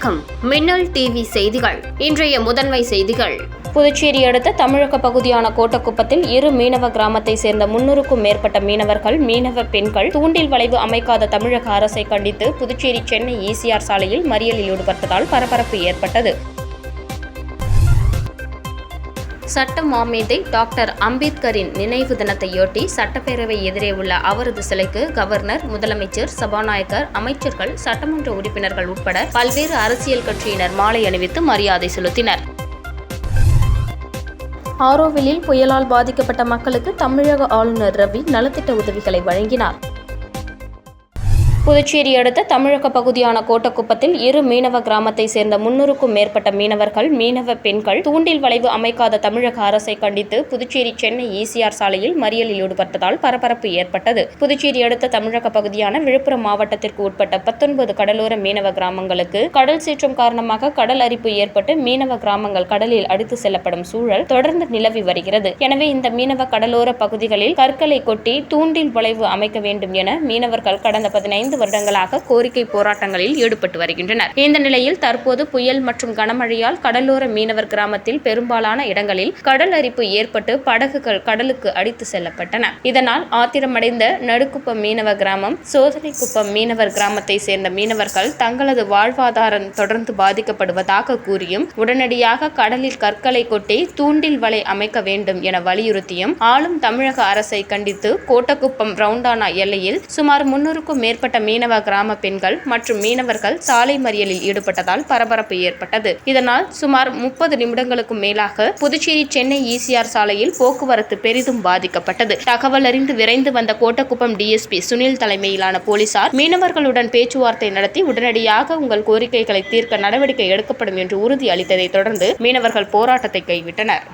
வணக்கம். மின்னல் டிவி செய்திகள். இன்றைய முதன்மை செய்திகள். புதுச்சேரி அடுத்த தமிழக பகுதியான கோட்டக்குப்பத்தில் இரு மீனவ கிராமத்தை சேர்ந்த 300க்கும் மேற்பட்ட மீனவர்கள், மீனவ பெண்கள் தூண்டில் வளைவு அமைக்காத தமிழக அரசை கண்டித்து புதுச்சேரி சென்னை ஈசிஆர் சாலையில் மறியலில் ஈடுபட்டதால் பரபரப்பு ஏற்பட்டது. சட்ட மாமேதை டாக்டர் அம்பேத்கரின் நினைவு தினத்தையொட்டி சட்டப்பேரவை எதிரே உள்ள அவரது சிலைக்கு கவர்னர், முதலமைச்சர், சபாநாயகர், அமைச்சர்கள், சட்டமன்ற உறுப்பினர்கள் உட்பட பல்வேறு அரசியல் கட்சியினர் மாலை அணிவித்து மரியாதை செலுத்தினர். ஆரோவிலில் புயலால் பாதிக்கப்பட்ட மக்களுக்கு தமிழக ஆளுநர் ரவி நலத்திட்ட உதவிகளை வழங்கினார். புதுச்சேரி அடுத்த தமிழக பகுதியான கோட்டக்குப்பத்தில் இரு மீனவ கிராமத்தை சேர்ந்த 300க்கும் மேற்பட்ட மீனவர்கள், மீனவ பெண்கள் தூண்டில் வளைவு அமைக்காத தமிழக அரசை கண்டித்து புதுச்சேரி சென்னை ஈசிஆர் சாலையில் மறியலில் ஈடுபட்டதால் பரபரப்பு ஏற்பட்டது. புதுச்சேரி அடுத்த தமிழக பகுதியான விழுப்புரம் மாவட்டத்திற்கு உட்பட்ட 19 கடலோர மீனவ கிராமங்களுக்கு கடல் சீற்றம் காரணமாக கடல் அரிப்பு ஏற்பட்டு மீனவ கிராமங்கள் கடலில் அடித்து செல்லப்படும் சூழல் தொடர்ந்து நிலவி வருகிறது. எனவே இந்த மீனவ கடலோர பகுதிகளில் கற்களை கொட்டி தூண்டில் வளைவு அமைக்க வேண்டும் என மீனவர்கள் கடந்த 15 வருடங்களாக கோரிக்கை போராட்டங்களில் ஈடுபட்டு வருகின்றனர். இந்த நிலையில் தற்போது புயல் மற்றும் கனமழையால் கடலோர மீனவர் கிராமத்தில் பெரும்பாலான இடங்களில் கடல் அரிப்பு ஏற்பட்டு படகுகள் கடலுக்கு அடித்து செல்லப்பட்டன. இதனால் ஆத்திரமடைந்த நடுக்குப்பம் மீனவ கிராமம், சோதனைக்குப்பம் மீனவர் கிராமத்தை சேர்ந்த மீனவர்கள் தங்களது வாழ்வாதாரம் தொடர்ந்து பாதிக்கப்படுவதாக கூறியும், உடனடியாக கடலில் கற்களை கொட்டி தூண்டில் வலை அமைக்க வேண்டும் என வலியுறுத்தியும் ஆளும் தமிழக அரசை கண்டித்து கோட்டக்குப்பம் ரவுண்டானா எல்லையில் சுமார் 300க்கும் மேற்பட்ட மீனவ கிராம பெண்கள் மற்றும் மீனவர்கள் சாலை மறியலில் ஈடுபட்டதால் பரபரப்பு ஏற்பட்டது. இதனால் சுமார் 30 நிமிடங்களுக்கும் மேலாக புதுச்சேரி சென்னை ஈசிஆர் சாலையில் போக்குவரத்து பெரிதும் பாதிக்கப்பட்டது. தகவல் அறிந்து விரைந்து வந்த கோட்டக்குப்பம் டிஎஸ்பி சுனில் தலைமையிலான போலீசார் மீனவர்களுடன் பேச்சுவார்த்தை நடத்தி உடனடியாக உங்கள் கோரிக்கைகளை தீர்க்க நடவடிக்கை எடுக்கப்படும் என்று உறுதி அளித்ததை தொடர்ந்து மீனவர்கள் போராட்டத்தை கைவிட்டனர்.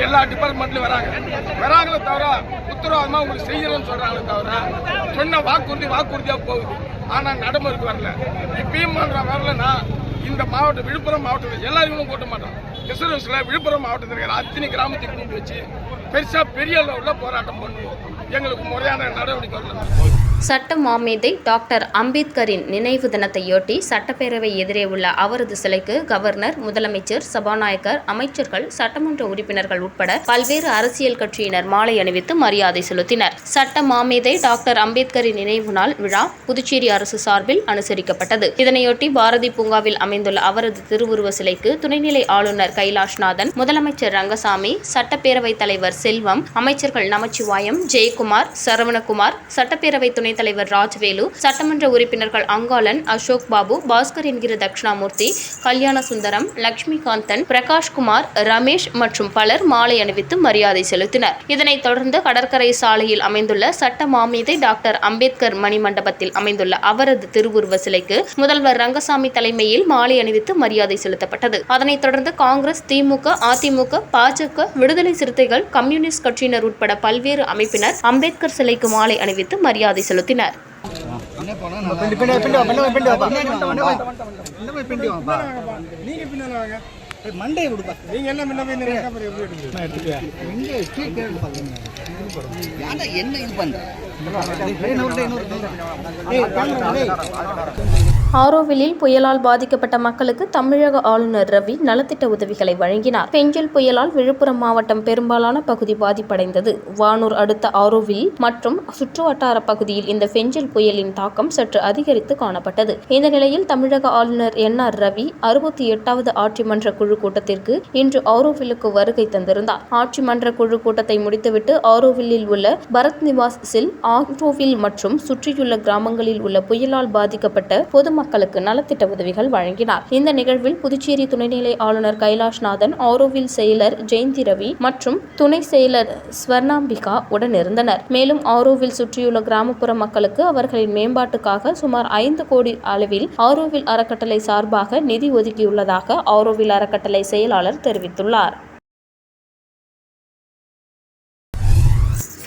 எல்லா டிபார்ட்மெண்ட்லயும் வராங்களே தவிர உத்தரவாதமா உங்களுக்கு செய்யணும்னு சொல்றாங்களே தவிர சொன்ன வாக்குறுதியா போகுது. ஆனா நடைமுறைக்கு வரல. இப்பயும் வரலன்னா இந்த மாவட்டம் விழுப்புரம் மாவட்டத்தில் எல்லாருமே போட்ட மாட்டோம். கிருஷ்ணகிரியில் விழுப்புரம் மாவட்டத்தில் இருக்கிற அத்தனை கிராமத்தை கூட்டி வச்சு பெரிய அளவில் போராட்டம் பண்ணுவோம். எங்களுக்கு முறையான நடவடிக்கை வரல. சட்ட மாமேதை டாக்டர் அம்பேத்கரின் நினைவு தினத்தையொட்டி சட்டப்பேரவை எதிரே உள்ள அவரது சிலைக்கு கவர்னர், முதலமைச்சர், சபாநாயகர், அமைச்சர்கள், சட்டமன்ற உறுப்பினர்கள் உட்பட பல்வேறு அரசியல் கட்சியினர் மாலை அணிவித்து மரியாதை செலுத்தினர். சட்ட மாமேதை டாக்டர் அம்பேத்கரின் நினைவு நாள் விழா புதுச்சேரி அரசு சார்பில் அனுசரிக்கப்பட்டது. இதனையொட்டி பாரதி பூங்காவில் அமைந்துள்ள அவரது திருவுருவ சிலைக்கு துணைநிலை ஆளுநர் கைலாஷ்நாதன், முதலமைச்சர் ரங்கசாமி, சட்டப்பேரவைத் தலைவர் செல்வம், அமைச்சர்கள் நமச்சிவாயம், ஜெயக்குமார், சரவணகுமார், சட்டப்பேரவை துணைத் தலைவர் ராஜ்வேலு, சட்டமன்ற உறுப்பினர்கள் அங்காளன், அசோக் பாபு, பாஸ்கர் என்கிற தட்சிணாமூர்த்தி, கல்யாண சுந்தரம், லட்சுமிகாந்தன், பிரகாஷ்குமார், ரமேஷ் மற்றும் பலர் மாலை அணிவித்து மரியாதை செலுத்தினர். இதனைத் தொடர்ந்து கடற்கரை சாலையில் அமைந்துள்ள சட்ட மாமேதை டாக்டர் அம்பேத்கர் மணிமண்டபத்தில் அமைந்துள்ள அவரது திருவுருவ சிலைக்கு முதல்வர் ரங்கசாமி தலைமையில் மாலை அணிவித்து மரியாதை செலுத்தப்பட்டது. அதனைத் தொடர்ந்து காங்கிரஸ், திமுக, அதிமுக, பாஜக, விடுதலை சிறுத்தைகள், கம்யூனிஸ்ட் கட்சியினர் உட்பட பல்வேறு அமைப்பினர் அம்பேத்கர் சிலைக்கு மாலை அணிவித்து மரியாதை செலுத்தினர். ஆரோவிலில் புயலால் பாதிக்கப்பட்ட மக்களுக்கு தமிழக ஆளுநர் ரவி நலத்திட்ட உதவிகளை வழங்கினார். பெஞ்சல் புயலால் விழுப்புரம் மாவட்டம் பெரும்பாலான பகுதி பாதிப்படைந்தது. வானூர் அடுத்த ஆரோவில் மற்றும் சுற்றுவட்டார பகுதியில் இந்த பெஞ்சல் புயலின் தாக்கம் சற்று அதிகரித்து காணப்பட்டது. இந்த நிலையில் தமிழக ஆளுநர் என்.ஆர். ரவி 68வது ஆட்சி மன்ற குழு கூட்டத்திற்கு இன்று ஆரோவிலுக்கு வருகை தந்திருந்தார். ஆட்சி மன்ற குழு கூட்டத்தை முடித்துவிட்டு ஆரோவிலில் உள்ள பரத் நிவாஸில் ஆரோவில் மற்றும் சுற்றியுள்ள கிராமங்களில் உள்ள புயலால் பாதிக்கப்பட்ட பொதுமக்களுக்கு நலத்திட்ட உதவிகள் வழங்கினார். இந்த நிகழ்வில் புதுச்சேரி துணைநிலை ஆளுநர் கைலாஷ்நாதன், ஆரோவில் செயலர் ஜெயந்தி ரவி மற்றும் துணை செயலர் ஸ்வர்ணாம்பிகா உடனிருந்தனர். மேலும் ஆரோவில் சுற்றியுள்ள கிராமப்புற மக்களுக்கு அவர்களின் மேம்பாட்டுக்காக சுமார் 5 கோடி அளவில் ஆரோவில் அறக்கட்டளை சார்பாக நிதி ஒதுக்கியுள்ளதாக ஆரோவில் அறக்கட்டளை செயலாளர் தெரிவித்துள்ளார்.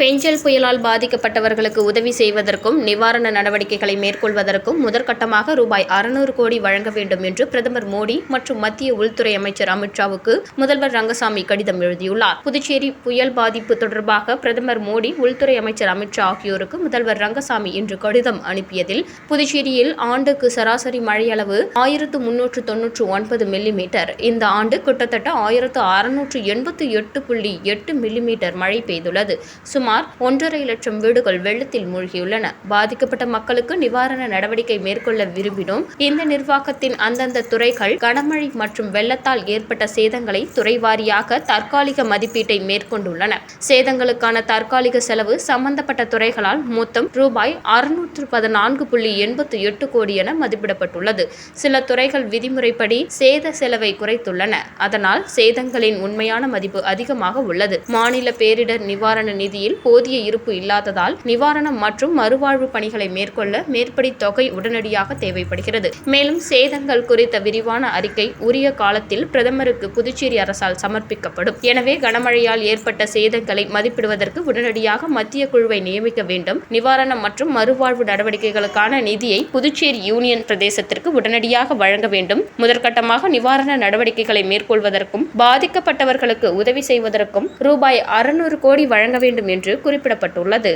பெஞ்சல் புயலால் பாதிக்கப்பட்டவர்களுக்கு உதவி செய்வதற்கும் நிவாரண நடவடிக்கைகளை மேற்கொள்வதற்கும் முதற்கட்டமாக ரூபாய் 600 கோடி வழங்க வேண்டும் என்று பிரதமர் மோடி மற்றும் மத்திய உள்துறை அமைச்சர் அமித்ஷாவுக்கு முதல்வர் ரங்கசாமி கடிதம் எழுதியுள்ளார். புதுச்சேரி புயல் பாதிப்பு தொடர்பாக பிரதமர் மோடி, உள்துறை அமைச்சர் அமித்ஷா ஆகியோருக்கு முதல்வர் ரங்கசாமி இன்று கடிதம் அனுப்பியதில், புதுச்சேரியில் ஆண்டுக்கு சராசரி மழையளவு 1399 மில்லிமீட்டர், இந்த ஆண்டு கிட்டத்தட்ட 1688.8 மில்லிமீட்டர் மழை பெய்துள்ளது. சுமார் 1.5 லட்சம் வீடுகள் வெள்ளத்தில் மூழ்கியுள்ளன. பாதிக்கப்பட்ட மக்களுக்கு நிவாரண நடவடிக்கை மேற்கொள்ள விரும்பினோம். இந்த நிர்வாகத்தின் அந்தந்த துறைகள் கனமழை மற்றும் வெள்ளத்தால் ஏற்பட்ட சேதங்களை துறைவாரியாக தற்காலிக மதிப்பீட்டை மேற்கொண்டுள்ளன. சேதங்களுக்கான தற்காலிக செலவு சம்பந்தப்பட்ட துறைகளால் மொத்தம் ரூபாய் 614.88 கோடி என மதிப்பிடப்பட்டுள்ளது. சில துறைகள் விதிமுறைப்படி சேத செலவை குறைத்துள்ளன. அதனால் சேதங்களின் உண்மையான மதிப்பு அதிகமாக உள்ளது. மாநில பேரிடர் நிவாரண நிதியில் போதிய இருப்பு இல்லாததால் நிவாரணம் மற்றும் மறுவாழ்வு பணிகளை மேற்கொள்ள மேற்படி தொகை உடனடியாக தேவைப்படுகிறது. மேலும் சேதங்கள் குறித்த விரிவான அறிக்கை உரிய காலத்தில் பிரதமருக்கு புதுச்சேரி அரசால் சமர்ப்பிக்கப்படும். எனவே கனமழையால் ஏற்பட்ட சேதங்களை மதிப்பிடுவதற்கு உடனடியாக மத்திய குழுவை நியமிக்க வேண்டும். நிவாரணம் மற்றும் மறுவாழ்வு நடவடிக்கைகளுக்கான நிதியை புதுச்சேரி யூனியன் பிரதேசத்திற்கு உடனடியாக வழங்க வேண்டும். முதற்கட்டமாக நிவாரண நடவடிக்கைகளை மேற்கொள்வதற்கும் பாதிக்கப்பட்டவர்களுக்கு உதவி செய்வதற்கும் ரூபாய் 600 கோடி வழங்க வேண்டும் என்று குறிப்பிடப்பட்டுள்ளது.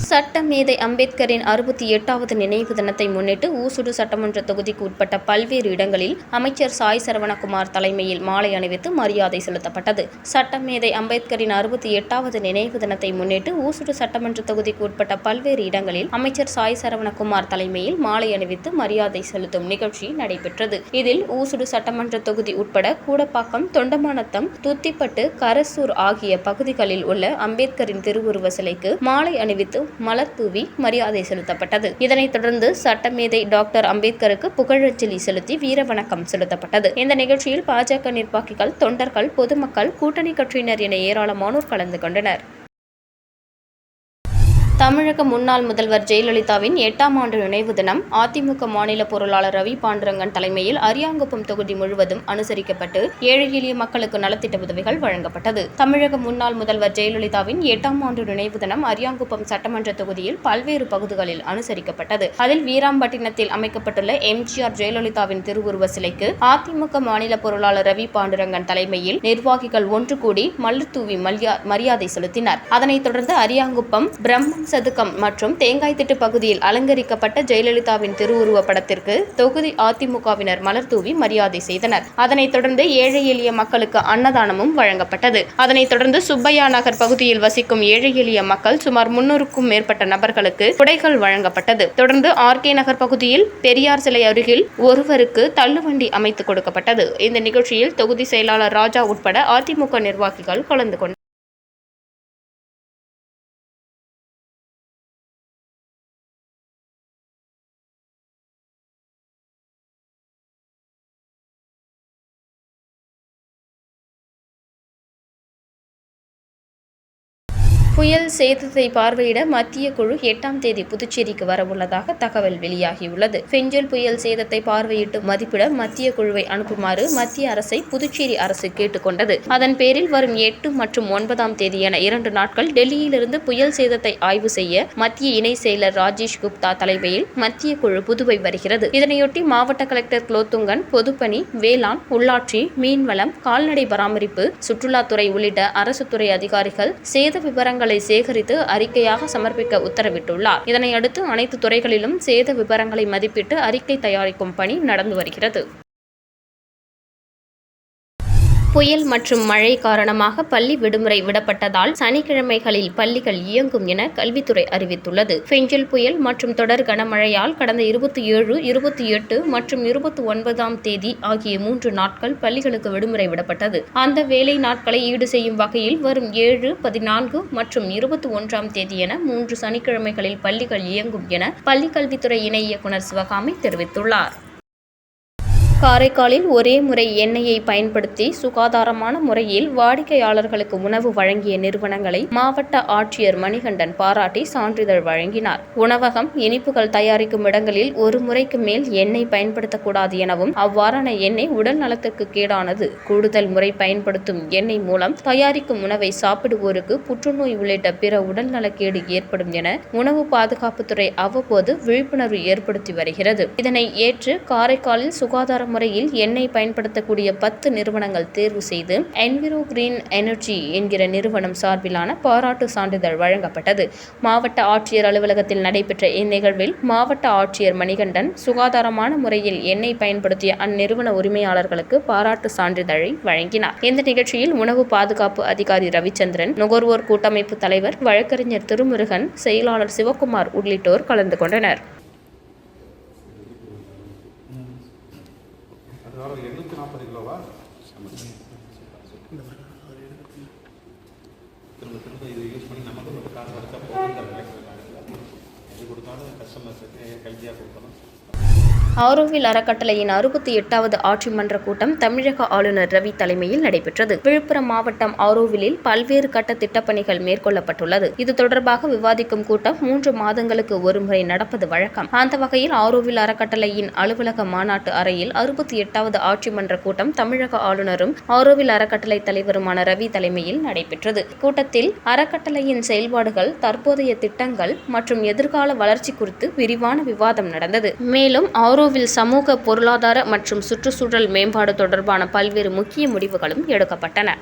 சட்டமேதை அம்பேத்கரின் 68வது நினைவு தினத்தை முன்னிட்டு ஊசுடு சட்டமன்ற தொகுதிக்கு உட்பட்ட பல்வேறு இடங்களில் அமைச்சர் சாய் சரவணகுமார் தலைமையில் மாலை அணிவித்து மரியாதை செலுத்தப்பட்டது. சட்டமேதை அம்பேத்கரின் 68வது நினைவு தினத்தை முன்னிட்டு ஊசுடு சட்டமன்ற தொகுதிக்கு உட்பட்ட பல்வேறு இடங்களில் அமைச்சர் சாய் சரவணகுமார் தலைமையில் மாலை அணிவித்து மரியாதை செலுத்தும் நிகழ்ச்சி நடைபெற்றது. இதில் ஊசுடு சட்டமன்ற தொகுதி உட்பட கூடப்பாக்கம், தொண்டமாநத்தம், துத்திப்பட்டு, கரசூர் ஆகிய பகுதிகளில் உள்ள அம்பேத்கரின் திருவுருவ சிலைக்கு மாலை அணிவித்து மலர் தூவி மரியாதை செலுத்தப்பட்டது. இதனைத் தொடர்ந்து சட்டமேதை டாக்டர் அம்பேத்கருக்கு புகழஞ்சலி செலுத்தி வீரவணக்கம் செலுத்தப்பட்டது. இந்த நிகழ்ச்சியில் பாஜக நிர்வாகிகள், தொண்டர்கள், பொதுமக்கள், கூட்டணி கட்சியினர் என ஏராளமானோர் கலந்து கொண்டனர். தமிழக முன்னாள் முதல்வர் ஜெயலலிதாவின் 8ஆம் ஆண்டு நினைவு தினம் அதிமுக மாநில பொருளாளர் ரவி பாண்டுரங்கன் தலைமையில் அரியாங்குப்பம் தொகுதி முழுவதும் அனுசரிக்கப்பட்டு ஏழை எளிய மக்களுக்கு நலத்திட்ட உதவிகள் வழங்கப்பட்டது. தமிழக முன்னாள் முதல்வர் ஜெயலலிதாவின் 8ஆம் ஆண்டு நினைவு தினம் அரியாங்குப்பம் சட்டமன்ற தொகுதியில் பல்வேறு பகுதிகளில் அனுசரிக்கப்பட்டது. அதில் வீராம்பட்டினத்தில் அமைக்கப்பட்டுள்ள எம்ஜிஆர் ஜெயலலிதாவின் திருவுருவ சிலைக்கு அதிமுக மாநில பொருளாளர் ரவி பாண்டுரங்கன் தலைமையில் நிர்வாகிகள் ஒன்று கூடி மலர் தூவி மரியாதை செலுத்தினர். அதனைத் தொடர்ந்து அரியாங்குப்பம் பிரம்ம சதுக்கம் மற்றும் தேங்காய் திட்டு பகுதியில் அலங்கரிக்கப்பட்ட ஜெயலலிதாவின் திருவுருவ படத்திற்கு தொகுதி அதிமுகவினர் மலர் தூவி மரியாதை செய்தனர். அதனைத் தொடர்ந்து ஏழை எளிய மக்களுக்கு அன்னதானமும் வழங்கப்பட்டது. அதனைத் தொடர்ந்து சுப்பையா நகர் பகுதியில் வசிக்கும் ஏழை எளிய மக்கள் சுமார் 300க்கும் மேற்பட்ட நபர்களுக்கு குடைகள் வழங்கப்பட்டது. தொடர்ந்து ஆர்கே நகர் பகுதியில் பெரியார் சிலை அருகில் ஒருவருக்கு தள்ளுவண்டி அமைத்து கொடுக்கப்பட்டது. இந்த நிகழ்ச்சியில் தொகுதி செயலாளர் ராஜா உட்பட அதிமுக நிர்வாகிகள் கலந்து கொண்டனர். புயல் சேதத்தை பார்வையிட மத்திய குழு 8ஆம் தேதி புதுச்சேரிக்கு வரவுள்ளதாக தகவல் வெளியாகியுள்ளது. பெஞ்சல் புயல் சேதத்தை பார்வையிட்டு மதிப்பிட மத்திய குழுவை அனுப்புமாறு மத்திய அரசை புதுச்சேரி அரசு கேட்டுக் கொண்டது. அதன் பேரில் வரும் 8 மற்றும் 9ஆம் தேதி என 2 நாட்கள் டெல்லியிலிருந்து புயல் சேதத்தை ஆய்வு செய்ய மத்திய இணை செயலர் ராஜேஷ் குப்தா தலைமையில் மத்திய குழு புதுவை வருகிறது. இதனையொட்டி மாவட்ட கலெக்டர் குலோத்துங்கன் பொதுப்பணி, வேளாண், உள்ளாட்சி, மீன்வளம், கால்நடை பராமரிப்பு, சுற்றுலாத்துறை உள்ளிட்ட அரசு துறை அதிகாரிகள் சேத விவரங்களை சேகரித்து அறிக்கையாக சமர்ப்பிக்க உத்தரவிட்டுள்ளார். இதனையடுத்து அனைத்து துறைகளிலும் சேத விவரங்களை மதிப்பிட்டு அறிக்கை தயாரிக்கும் பணி நடந்து வருகிறது. புயல் மற்றும் மழை காரணமாக பள்ளி விடுமுறை விடப்பட்டதால் சனிக்கிழமைகளில் பள்ளிகள் இயங்கும் என கல்வித்துறை அறிவித்துள்ளது. பெஞ்சல் புயல் மற்றும் தொடர் கனமழையால் கடந்த 27, 28 மற்றும் 29ஆம் தேதி ஆகிய 3 நாட்கள் பள்ளிகளுக்கு விடுமுறை விடப்பட்டது. அந்த வேலை நாட்களை ஈடு செய்யும் வகையில் வரும் 7, 14 மற்றும் 21ஆம் தேதி என 3 சனிக்கிழமைகளில் பள்ளிகள் இயங்கும் என பள்ளிக்கல்வித்துறை இணை இயக்குநர் சிவகாமி தெரிவித்துள்ளார். காரைக்காலில் ஒரே முறை எண்ணெயை பயன்படுத்தி சுகாதாரமான முறையில் வாடிக்கையாளர்களுக்கு உணவு வழங்கிய நிறுவனங்களை மாவட்ட ஆட்சியர் மணிகண்டன் பாராட்டி சான்றிதழ் வழங்கினார். உணவகம், இனிப்புகள் தயாரிக்கும் இடங்களில் ஒரு முறைக்கு மேல் எண்ணெய் பயன்படுத்தக்கூடாது எனவும், அவ்வாறான எண்ணெய் உடல் நலத்திற்கு கேடானது. கூடுதல் முறை பயன்படுத்தும் எண்ணெய் மூலம் தயாரிக்கும் உணவை சாப்பிடுவோருக்கு புற்றுநோய் உள்ளிட்ட பிற உடல்நலக்கேடு ஏற்படும் என உணவு பாதுகாப்புத்துறை அவ்வப்போது விழிப்புணர்வு ஏற்படுத்தி வருகிறது. இதனை ஏற்று காரைக்காலில் சுகாதார முறையில் எண்ணெய் பயன்படுத்தக்கூடிய 10 நிறுவனங்கள் தேர்வு செய்து என்விரோ கிரீன் எனர்ஜி என்கிற நிறுவனம் சார்பிலான பாராட்டு சான்றிதழ் வழங்கப்பட்டது. மாவட்ட ஆட்சியர் அலுவலகத்தில் நடைபெற்ற இந்நிகழ்வில் மாவட்ட ஆட்சியர் மணிகண்டன் சுகாதாரமான முறையில் எண்ணெய் பயன்படுத்திய அந்நிறுவன உரிமையாளர்களுக்கு பாராட்டு சான்றிதழை வழங்கினார். இந்த நிகழ்ச்சியில் உணவு பாதுகாப்பு அதிகாரி ரவிச்சந்திரன், நுகர்வோர் கூட்டமைப்பு தலைவர் வழக்கறிஞர் திருமுருகன், செயலாளர் சிவக்குமார் உள்ளிட்டோர் கலந்து கொண்டனர். அது 840 கிலோவா? திரும்ப இது யூஸ் பண்ணி நமக்கு காசு வச்சா போகும். எது கொடுத்தாலும் கஸ்டமர்ஸுக்கு ஹெல்த்தியாக கொடுக்கணும். ஆரோவில் அறக்கட்டளையின் 68வது ஆட்சி மன்ற கூட்டம் தமிழக ஆளுநர் ரவி தலைமையில் நடைபெற்றது. விழுப்புரம் மாவட்டம் ஆரோவிலில் பல்வேறு கட்ட திட்டப்பணிகள் மேற்கொள்ளப்பட்டுள்ளது. இது தொடர்பாக விவாதிக்கும் கூட்டம் 3 மாதங்களுக்கு ஒருமுறை நடப்பது வழக்கம். அந்த வகையில் ஆரோவில் அறக்கட்டளையின் அலுவலக மாநாட்டு அறையில் 68வது ஆட்சி மன்ற கூட்டம் தமிழக ஆளுநரும் ஆரோவில் அறக்கட்டளை தலைவருமான ரவி தலைமையில் நடைபெற்றது. கூட்டத்தில் அறக்கட்டளையின் செயல்பாடுகள், தற்போதைய திட்டங்கள் மற்றும் எதிர்கால வளர்ச்சி குறித்து விரிவான விவாதம் நடந்தது. மேலும் ஆரோவில் சமூக, பொருளாதார மற்றும் சுற்றுச்சூழல் மேம்பாடு தொடர்பான பல்வேறு முக்கிய முடிவுகளும் எடுக்கப்பட்டன.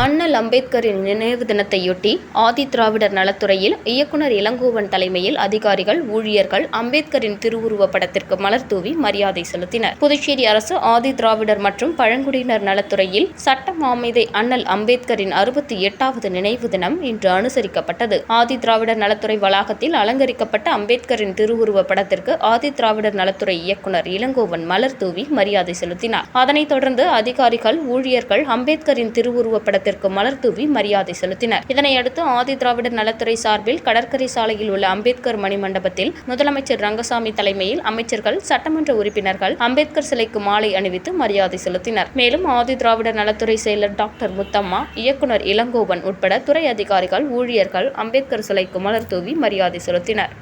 அண்ணல் அம்பேத்கரின் நினைவு தினத்தையொட்டி ஆதிதிராவிடர் நலத்துறையில் இயக்குநர் இளங்கோவன் தலைமையில் அதிகாரிகள், ஊழியர்கள் அம்பேத்கரின் திருவுருவ படத்திற்கு மலர் தூவி மரியாதை செலுத்தினர். புதுச்சேரி அரசு ஆதிதிராவிடர் மற்றும் பழங்குடியினர் நலத்துறையில் சட்ட மாமேதை அண்ணல் அம்பேத்கரின் 68வது நினைவு தினம் இன்று அனுசரிக்கப்பட்டது. ஆதிதிராவிடர் நலத்துறை வளாகத்தில் அலங்கரிக்கப்பட்ட அம்பேத்கரின் திருவுருவ படத்திற்கு ஆதிதிராவிடர் நலத்துறை இயக்குநர் இளங்கோவன் மலர் தூவி மரியாதை செலுத்தினார். அதனைத் தொடர்ந்து அதிகாரிகள், ஊழியர்கள் அம்பேத்கரின் திருவுருவ படத்திற்கு மலர் தூவி மரியாதை செலுத்தினர். இதனையடுத்து ஆதிதிராவிடர் நலத்துறை சார்பில் கடற்கரை சாலையில் உள்ள அம்பேத்கர் மணிமண்டபத்தில் முதலமைச்சர் ரங்கசாமி தலைமையில் அமைச்சர்கள், சட்டமன்ற உறுப்பினர்கள் அம்பேத்கர் சிலைக்கு மாலை அணிவித்து மரியாதை செலுத்தினர். மேலும் ஆதிதிராவிடர் நலத்துறை செயலர் டாக்டர் முத்தம்மா, இயக்குநர் இளங்கோவன் உட்பட துறை அதிகாரிகள், ஊழியர்கள் அம்பேத்கர் சிலைக்கு மலர் தூவி மரியாதை செலுத்தினர்.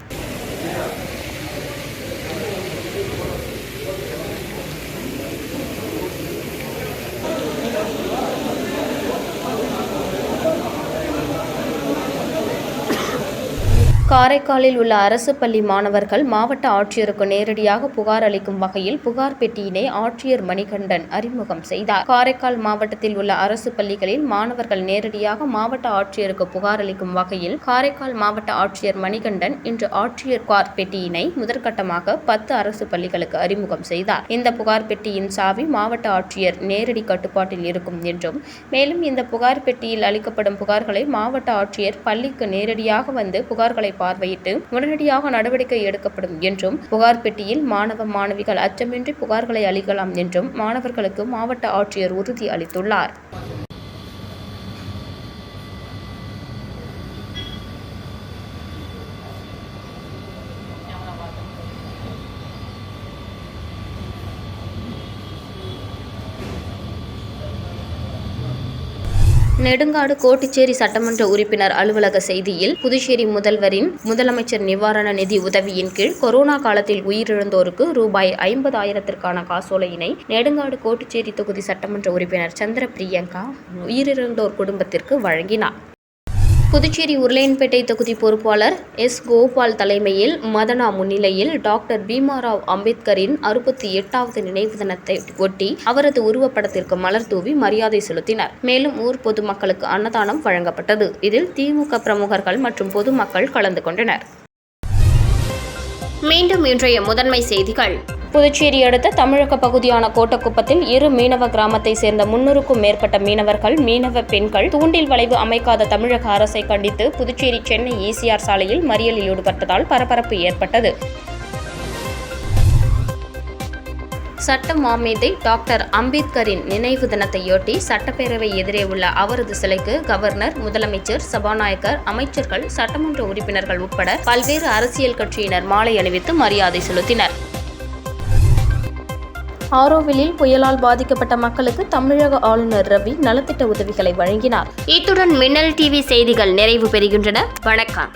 காரைக்காலில் உள்ள அரசு பள்ளி மாணவர்கள் மாவட்ட ஆட்சியருக்கு நேரடியாக புகார் அளிக்கும் வகையில் புகார் பெட்டியினை ஆட்சியர் மணிகண்டன் அறிமுகம் செய்தார். காரைக்கால் மாவட்டத்தில் உள்ள அரசு பள்ளிகளில் மாணவர்கள் நேரடியாக மாவட்ட ஆட்சியருக்கு புகார் அளிக்கும் வகையில் காரைக்கால் மாவட்ட ஆட்சியர் மணிகண்டன் இன்று ஆட்சியர் புகார் பெட்டியினை முதற்கட்டமாக 10 அரசு பள்ளிகளுக்கு அறிமுகம் செய்தார். இந்த புகார் பெட்டியின் சாவி மாவட்ட ஆட்சியர் நேரடி கட்டுப்பாட்டில் இருக்கும் என்றும், மேலும் இந்த புகார் பெட்டியில் அளிக்கப்படும் புகார்களை மாவட்ட ஆட்சியர் பள்ளிக்கு நேரடியாக வந்து புகார்களை பார்வையிட்டு உடனடியாக நடவடிக்கை எடுக்கப்படும் என்றும், புகார் பெட்டியில் மாணவ, மாணவிகள் அச்சமின்றி புகார்களை அளிக்கலாம் என்றும் மாணவர்களுக்கு மாவட்ட ஆட்சியர் உறுதி அளித்துள்ளார். நெடுங்காடு கோட்டிச்சேரி சட்டமன்ற உறுப்பினர் அலுவலக செய்தியில், புதுச்சேரி முதல்வரின் முதலமைச்சர் நிவாரண நிதி உதவியின் கீழ் கொரோனா காலத்தில் உயிரிழந்தோருக்கு ரூபாய் 50,000க்கான காசோலையினை நெடுங்காடு கோட்டிச்சேரி தொகுதி சட்டமன்ற உறுப்பினர் சந்திர பிரியங்கா உயிரிழந்தோர் குடும்பத்திற்கு வழங்கினார். புதுச்சேரி உருளையன்பேட்டை தொகுதி பொறுப்பாளர் எஸ். கோபால் தலைமையில் மதனா முன்னிலையில் டாக்டர் பீமாராவ் அம்பேத்கரின் 68வது நினைவு தினத்தை ஒட்டி அவரது உருவப்படத்திற்கு மலர் தூவி மரியாதை செலுத்தினர். மேலும் ஊர் பொதுமக்களுக்கு அன்னதானம் வழங்கப்பட்டது. இதில் திமுக பிரமுகர்கள் மற்றும் பொதுமக்கள் கலந்து கொண்டனர். மீண்டும் இன்றைய முதன்மை செய்திகள். புதுச்சேரி அடுத்த தமிழக பகுதியான கோட்டக்குப்பத்தில் 2 மீனவ கிராமத்தை சேர்ந்த 300க்கும் மேற்பட்ட மீனவர்கள், மீனவ பெண்கள் தூண்டில் வளைவு அமைக்காத தமிழக அரசை கண்டித்து புதுச்சேரி சென்னை ஈசிஆர் சாலையில் மறியலில் ஈடுபட்டதால் பரபரப்பு ஏற்பட்டது. சட்ட மாமேதை டாக்டர் அம்பேத்கரின் நினைவு தினத்தையொட்டி சட்டப்பேரவை எதிரே உள்ள அவரது சிலைக்கு கவர்னர், முதலமைச்சர், சபாநாயகர், அமைச்சர்கள், சட்டமன்ற உறுப்பினர்கள் உட்பட பல்வேறு அரசியல் கட்சியினர் மாலை அணிவித்து மரியாதை செலுத்தினர். ஆரோவிலில் புயலால் பாதிக்கப்பட்ட மக்களுக்கு தமிழக ஆளுநர் ரவி நலத்திட்ட உதவிகளை வழங்கினார். இத்துடன் மின்னல் டிவி செய்திகள் நிறைவு பெறுகின்றன. வணக்கம்.